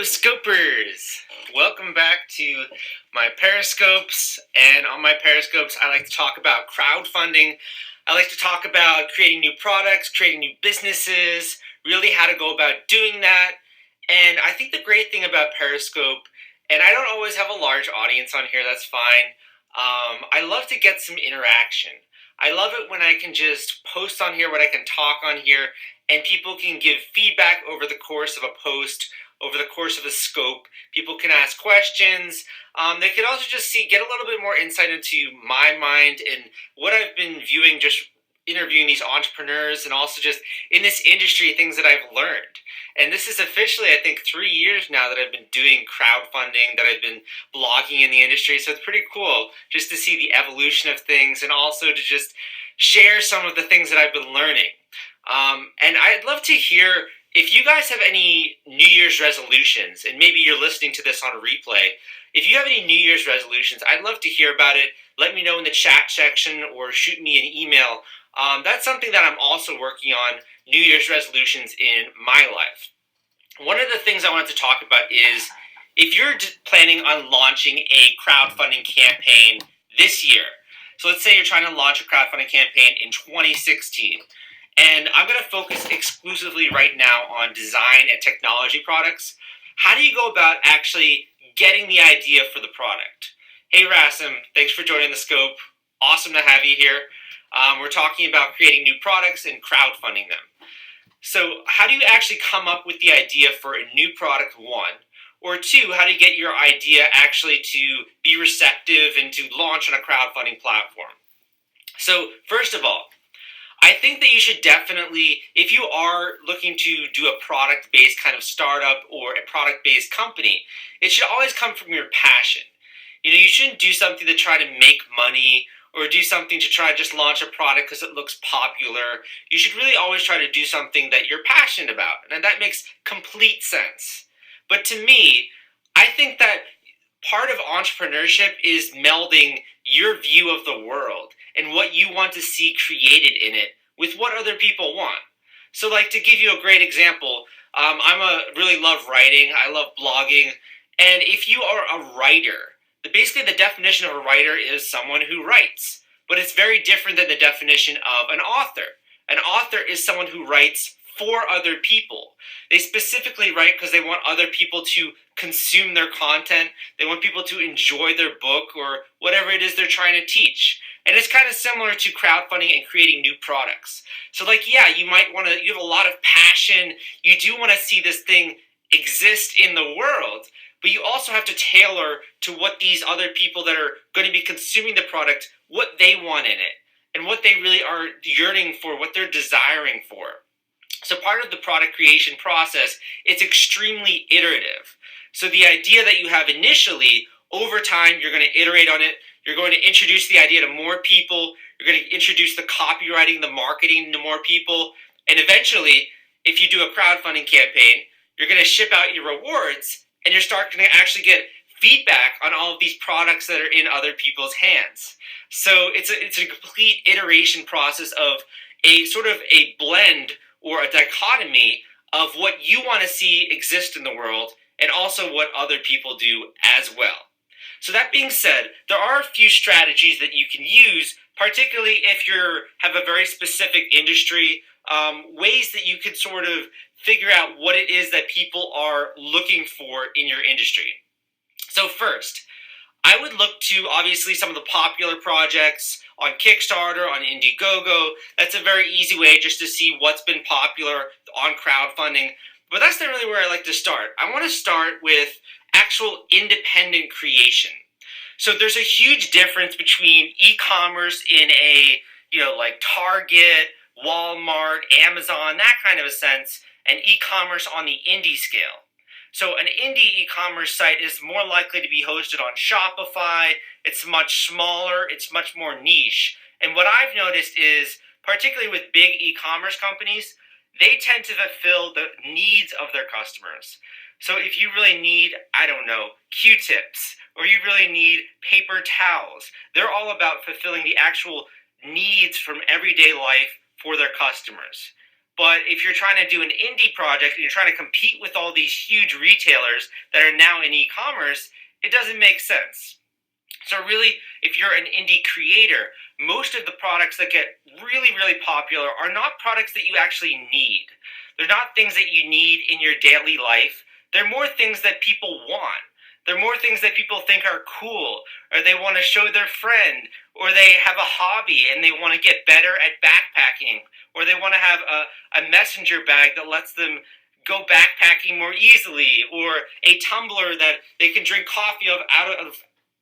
Scopers! Welcome back to my Periscopes. And on my Periscopes, I like to talk about crowdfunding. I like to talk about creating new products, creating new businesses, really how to go about doing that. And I think the great thing about Periscope, and I don't always have a large audience on here, that's fine. I love to get some interaction. I love it when I can just post on here, what I can talk on here, and people can give feedback over the course of a post, over the course of a scope. People can ask questions. They can also just get a little bit more insight into my mind and what I've been viewing, just interviewing these entrepreneurs, and also just in this industry, things that I've learned. And this is officially, I think, 3 years now that I've been doing crowdfunding, that I've been blogging in the industry. So it's pretty cool just to see the evolution of things, and also to just share some of the things that I've been learning. And I'd love to hear if you guys have any New Year's resolutions, and maybe you're listening to this on a replay. If you have any New Year's resolutions, I'd love to hear about it. Let me know in the chat section or shoot me an email. That's something that I'm also working on, New Year's resolutions in my life. One of the things I wanted to talk about is if you're planning on launching a crowdfunding campaign this year. So let's say you're trying to launch a crowdfunding campaign in 2016. And I'm going to focus exclusively right now on design and technology products. How do you go about actually getting the idea for the product? Hey Rasim, thanks for joining the scope. Awesome to have you here. We're talking about creating new products and crowdfunding them. So how do you actually come up with the idea for a new product, one? Or two, how do you get your idea actually to be receptive and to launch on a crowdfunding platform? So first of all, I think that you should definitely, if you are looking to do a product-based kind of startup or a product-based company, it should always come from your passion. You shouldn't do something to try to make money or do something to try to just launch a product because it looks popular. You should really always try to do something that you're passionate about, and that makes complete sense. But to me, I think that part of entrepreneurship is melding your view of the world and what you want to see created in it with what other people want. So, like, to give you a great example, really love writing. I love blogging, and if you are a writer, basically the definition of a writer is someone who writes. But it's very different than the definition of an author. An author is someone who writes for other people. They specifically write because they want other people to consume their content. They want people to enjoy their book or whatever it is they're trying to teach. And it's kind of similar to crowdfunding and creating new products. So like, yeah, you have a lot of passion. You do want to see this thing exist in the world, but you also have to tailor to what these other people that are going to be consuming the product, what they want in it, and what they really are yearning for, what they're desiring for. So part of the product creation process, it's extremely iterative. So the idea that you have initially, over time, you're going to iterate on it. You're going to introduce the idea to more people. You're going to introduce the copywriting, the marketing to more people. And eventually, if you do a crowdfunding campaign, you're going to ship out your rewards, and you're starting to actually get feedback on all of these products that are in other people's hands. So it's a complete iteration process of a sort of a blend or a dichotomy of what you want to see exist in the world and also what other people do as well. So that being said, there are a few strategies that you can use, particularly if you have a very specific industry, ways that you could sort of figure out what it is that people are looking for in your industry. So first, I would look to obviously some of the popular projects on Kickstarter, on Indiegogo. That's a very easy way just to see what's been popular on crowdfunding. But that's not really where I like to start. I want to start with actual independent creation. So there's a huge difference between e-commerce in a, like Target, Walmart, Amazon, that kind of a sense, and e-commerce on the indie scale. So an indie e-commerce site is more likely to be hosted on Shopify. It's much smaller. It's much more niche. And what I've noticed is, particularly with big e-commerce companies, they tend to fulfill the needs of their customers. So if you really need, I don't know, Q-tips, or you really need paper towels, they're all about fulfilling the actual needs from everyday life for their customers. But if you're trying to do an indie project and you're trying to compete with all these huge retailers that are now in e-commerce, it doesn't make sense. So really, if you're an indie creator, most of the products that get really, really popular are not products that you actually need. They're not things that you need in your daily life. They're more things that people want. They're more things that people think are cool, or they want to show their friend, or they have a hobby and they want to get better at backpacking, or they want to have a messenger bag that lets them go backpacking more easily, or a tumbler that they can drink coffee out of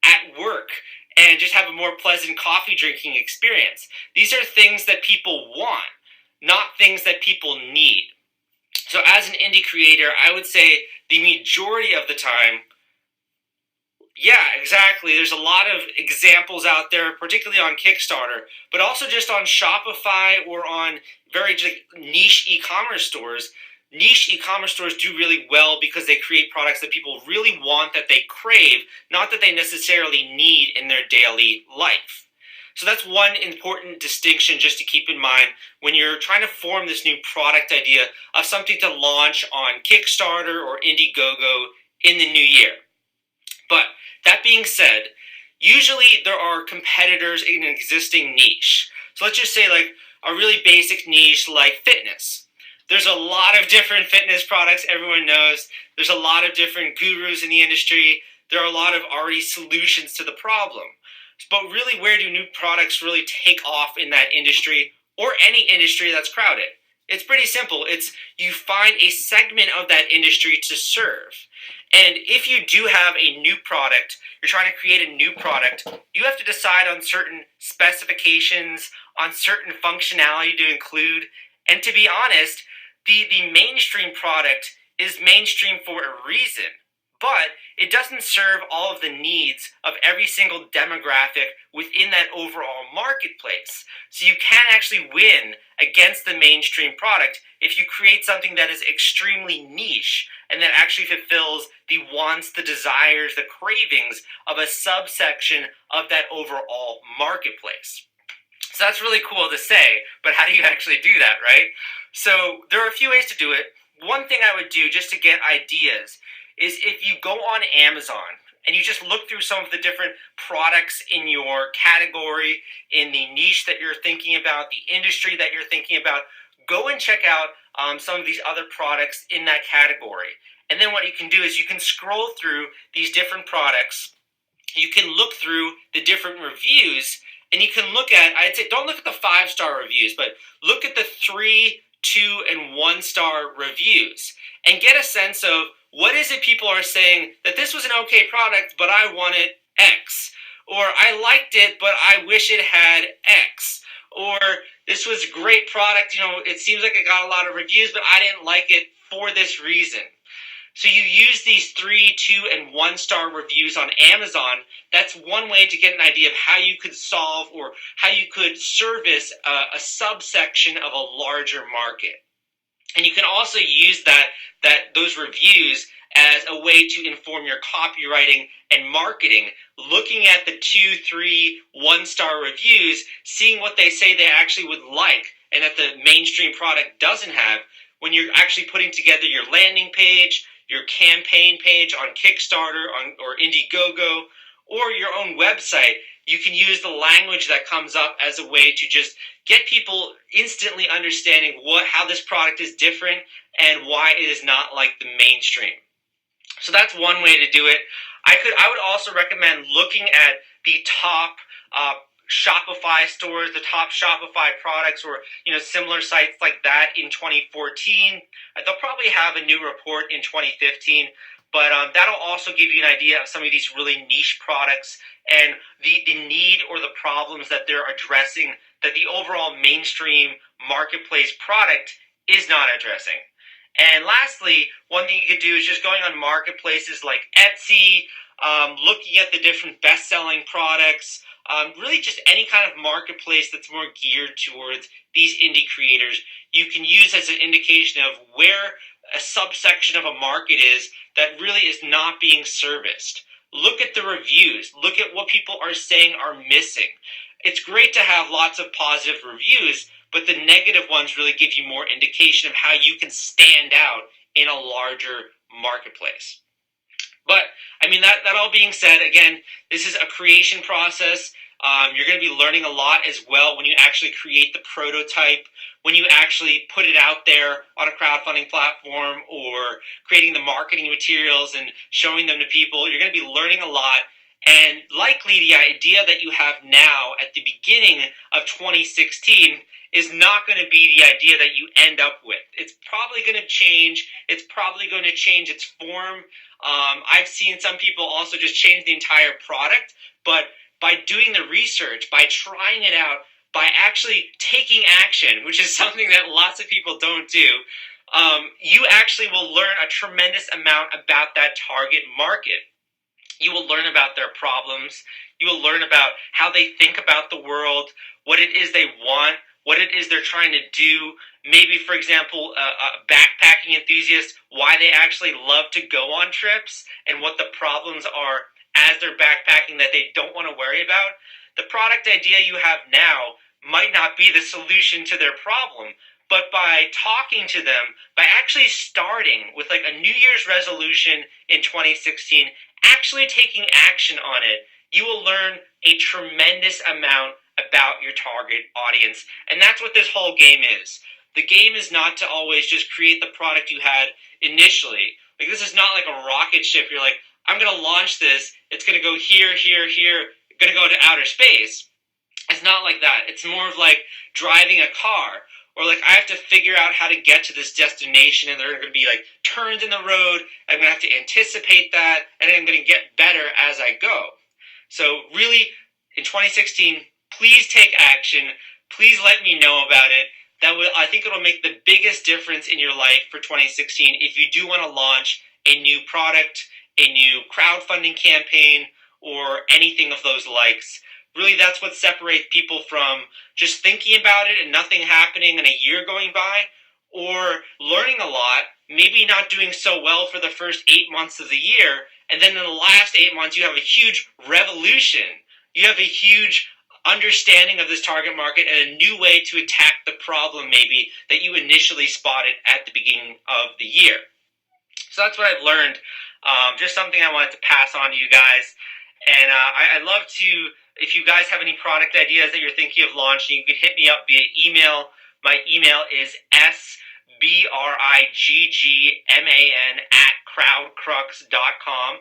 at work and just have a more pleasant coffee drinking experience. These are things that people want, not things that people need. So, as an indie creator, I would say the majority of the time, yeah, exactly. There's a lot of examples out there, particularly on Kickstarter, but also just on Shopify or on very niche e-commerce stores. Niche e-commerce stores do really well because they create products that people really want, that they crave, not that they necessarily need in their daily life. So that's one important distinction just to keep in mind when you're trying to form this new product idea of something to launch on Kickstarter or Indiegogo in the new year. But that being said, usually there are competitors in an existing niche. So let's just say like a really basic niche like fitness. There's a lot of different fitness products everyone knows. There's a lot of different gurus in the industry. There are a lot of already solutions to the problem. But really, where do new products really take off in that industry or any industry that's crowded? It's pretty simple. It's you find a segment of that industry to serve. And if you do have a new product, you're trying to create a new product, you have to decide on certain specifications, on certain functionality to include. And to be honest, the mainstream product is mainstream for a reason. But it doesn't serve all of the needs of every single demographic within that overall marketplace. So you can actually win against the mainstream product if you create something that is extremely niche and that actually fulfills the wants, the desires, the cravings of a subsection of that overall marketplace. So that's really cool to say, but how do you actually do that, right? So there are a few ways to do it. One thing I would do just to get ideas is if you go on Amazon and you just look through some of the different products in your category, in the niche that you're thinking about, the industry that you're thinking about, go and check out some of these other products in that category. And then what you can do is you can scroll through these different products. You can look through the different reviews and you can look at, I'd say don't look at the 5-star reviews, but look at the 3, 2, and 1-star reviews and get a sense of what is it people are saying that this was an okay product, but I wanted X. Or I liked it, but I wish it had X. Or this was a great product, it seems like it got a lot of reviews, but I didn't like it for this reason. So you use these 3, 2, and 1-star reviews on Amazon. That's one way to get an idea of how you could solve or how you could service a subsection of a larger market. And you can also use those reviews as a way to inform your copywriting and marketing, looking at the 2, 3, 1-star reviews, seeing what they say they actually would like and that the mainstream product doesn't have. When you're actually putting together your landing page, your campaign page on Kickstarter or Indiegogo, or your own website, you can use the language that comes up as a way to just get people instantly understanding how this product is different and why it is not like the mainstream. So that's one way to do it. I would also recommend looking at the top Shopify stores, the top Shopify products, or similar sites like that in 2014. They'll probably have a new report in 2015, but that'll also give you an idea of some of these really niche products and the need or the problems that they're addressing that the overall mainstream marketplace product is not addressing. And lastly, one thing you could do is just going on marketplaces like Etsy, looking at the different best-selling products, really just any kind of marketplace that's more geared towards these indie creators. You can use as an indication of where a subsection of a market is that really is not being serviced. Look at the reviews. Look at what people are saying are missing. It's great to have lots of positive reviews, but the negative ones really give you more indication of how you can stand out in a larger marketplace. But I mean, that all being said, again, this is a creation process. You're going to be learning a lot as well when you actually create the prototype, when you actually put it out there on a crowdfunding platform, or creating the marketing materials and showing them to people. You're going to be learning a lot. And likely the idea that you have now at the beginning of 2016 is not going to be the idea that you end up with. It's probably going to change. It's probably going to change its form. I've seen some people also just change the entire product, but by doing the research, by trying it out, by actually taking action, which is something that lots of people don't do, you actually will learn a tremendous amount about that target market. You will learn about their problems. You will learn about how they think about the world, what it is they want, what it is they're trying to do. Maybe, for example, a backpacking enthusiast, why they actually love to go on trips and what the problems are as they're backpacking that they don't want to worry about. The product idea you have now might not be the solution to their problem, but by talking to them, by actually starting with like a New Year's resolution in 2016, actually taking action on it, you will learn a tremendous amount about your target audience. And that's what this whole game is. The game is not to always just create the product you had initially. Like, this is not like a rocket ship. You're like, I'm going to launch this. It's going to go here, here, here. Going to go to outer space. It's not like that. It's more of like driving a car. Or like, I have to figure out how to get to this destination, and there are going to be like turns in the road. I'm going to have to anticipate that, and then I'm going to get better as I go. So really, in 2016, please take action. Please let me know about it. I think it'll make the biggest difference in your life for 2016 if you do want to launch a new product, a new crowdfunding campaign, or anything of those likes. Really, that's what separates people from just thinking about it and nothing happening and a year going by, or learning a lot, maybe not doing so well for the first 8 months of the year, and then in the last 8 months you have a huge revolution. You have a huge understanding of this target market and a new way to attack the problem maybe that you initially spotted at the beginning of the year. So that's what I've learned. Just something I wanted to pass on to you guys. And I'd love to, if you guys have any product ideas that you're thinking of launching, you can hit me up via email. My email is sbriggman@crowdcrux.com.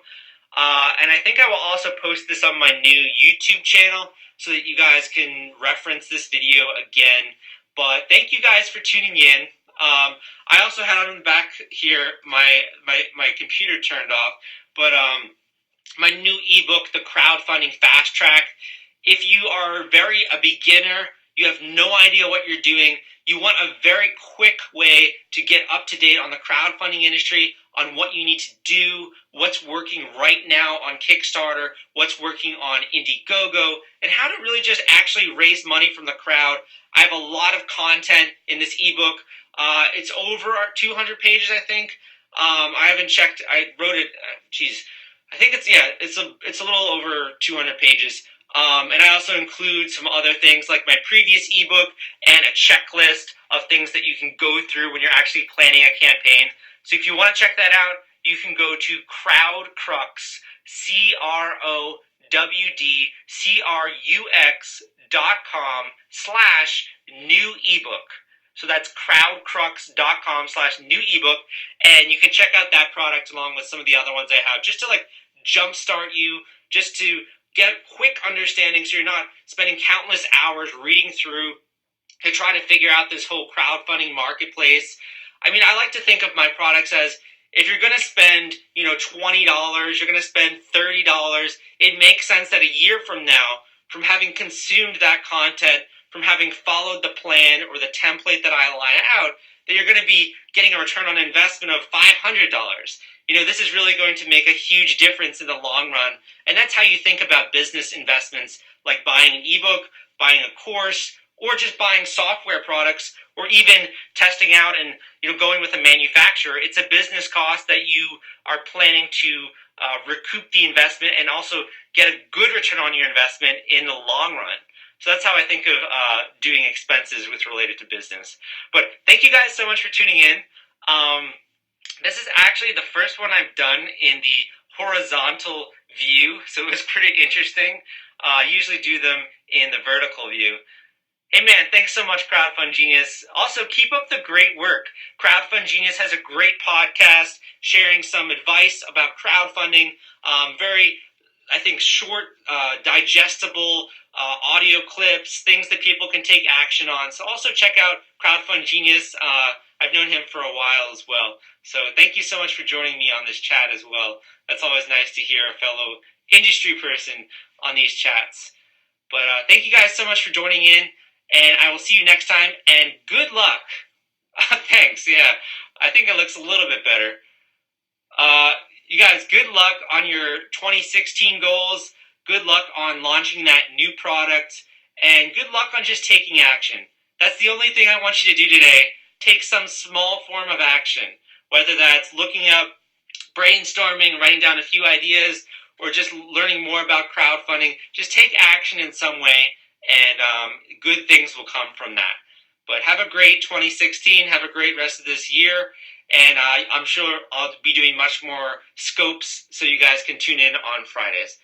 And I think I will also post this on my new YouTube channel so that you guys can reference this video again. But thank you guys for tuning in. I also had on the back here my computer turned off, but my new ebook, The Crowdfunding Fast Track. If you are a beginner, you have no idea what you're doing, you want a very quick way to get up to date on the crowdfunding industry, on what you need to do, what's working right now on Kickstarter, what's working on Indiegogo, and how to really just actually raise money from the crowd. I have a lot of content in this ebook. It's over 200 pages, I think. I haven't checked. I wrote it. I think it's a little over 200 pages. And I also include some other things like my previous ebook and a checklist of things that you can go through when you're actually planning a campaign. So if you want to check that out, you can go to crowdcrux, crowdcrux.com/new ebook. So that's crowdcrux.com/new ebook, and you can check out that product along with some of the other ones I have, just to like jumpstart you, just to get a quick understanding so you're not spending countless hours reading through to try to figure out this whole crowdfunding marketplace. I mean, I like to think of my products as, if you're going to spend, $20, you're going to spend $30, it makes sense that a year from now, from having consumed that content, from having followed the plan or the template that I line out, that you're going to be getting a return on investment of $500. This is really going to make a huge difference in the long run. And that's how you think about business investments, like buying an ebook, buying a course, or just buying software products, or even testing out and going with a manufacturer. It's a business cost that you are planning to recoup the investment and also get a good return on your investment in the long run. So that's how I think of doing expenses with related to business. But thank you guys so much for tuning in. Um, this is actually the first one I've done in the horizontal view, so it was pretty interesting. I usually do them in the vertical view. Hey man, thanks so much, Crowdfund Genius. Also, keep up the great work. Crowdfund Genius has a great podcast sharing some advice about crowdfunding. Very, I think, short, digestible audio clips, things that people can take action on. So also check out Crowdfund Genius. I've known him for a while as well. So thank you so much for joining me on this chat as well. That's always nice to hear a fellow industry person on these chats. But thank you guys so much for joining in, and I will see you next time, and good luck. Thanks, yeah. I think it looks a little bit better. You guys, good luck on your 2016 goals. Good luck on launching that new product, and good luck on just taking action. That's the only thing I want you to do today. Take some small form of action, whether that's looking up, brainstorming, writing down a few ideas, or just learning more about crowdfunding. Just take action in some way, and good things will come from that. But have a great 2016. Have a great rest of this year. And I'm sure I'll be doing much more scopes so you guys can tune in on Fridays.